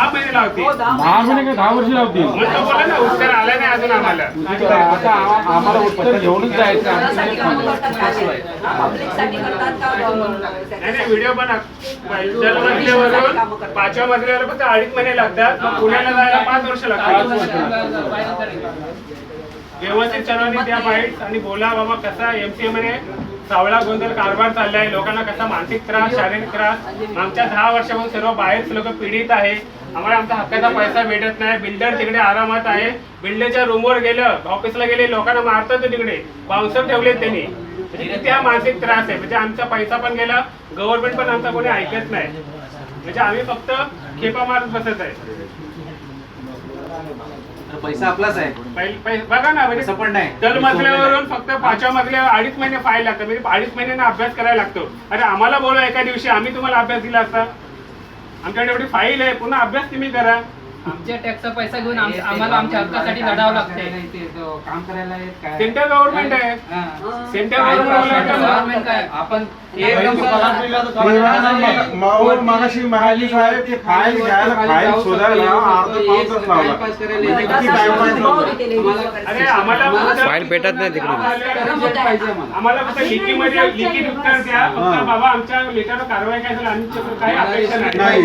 10 महिने लावतील. 10 महिने का 10 वर्ष लावतील. म्हणतो बोला ना, उत्तर आलं नाही अजून आम्हाला. आता आम्हाला उत्तर घेऊनच जायचं. नाही व्हिडिओ पण जलमजल्यावरून 5व्या मजल्यावर फक्त 2.5 महिने लागतात. मग पुण्याला जायला 5 वर्ष लागतात. व्यवस्थित सर्वांनी त्या बाईट आणि बोला बाबा कसा MCA मध्ये सावळा गोंधळ कारभार चाललाय. लोकांना कसा मानसिक त्रास, शारीरिक त्रास. आमच्या 10 वर्षापासून सर्व बाहेरच लोक पीडित आहे. आम्हाला आमचा हक्काचा पैसा भेटत नाही. बिल्डर तिकडे आरामात आहे. बिल्डरच्या रूमवर गेलं, ऑफिसला गेले, लोकांना मारतात तिकडे. बाउन्सर ठेवले त्यांनी. त्या मानसिक त्रास आहे. म्हणजे आमचा पैसा पण गेला, गव्हर्नमेंट पण आमचा कोणी ऐकत नाही. म्हणजे आम्ही फक्त खेपा मारत बसत आहे. पैसा आपलाच आहे. बघा ना, म्हणजे पण नाही. तल मजल्यावरून फक्त 5व्या मजल्यावर 2.5 महिने फाईल लागतात. म्हणजे 2.5 महिन्यांना अभ्यास करायला लागतो. अरे आम्हाला बोला एका दिवशी, आम्ही तुम्हाला अभ्यास दिला असता. आमच्याकडे एवढी फाईल आहे, पुन्हा अभ्यास तुम्ही करा. आमच्या टॅक्सचा पैसा घेऊन आम्हाला आमच्या हक्कासाठी लढावं लागतंय. काम करायला सेंट्रल गव्हर्नमेंट आहे. सेंट्रल गव्हर्नमेंट काय आपण मागाशी महाजी साहेब ते फाईल घ्यायला, फाईल शोधायला अर्धा पाऊसच लावला. अरे आम्हाला फाईल भेटत नाही तिकडे. आम्हाला फक्त लिखित उत्तर द्या. फक्त बाबा आमच्या लेटर कारवाई काय झाली, आमची काही अपेक्षा नाही.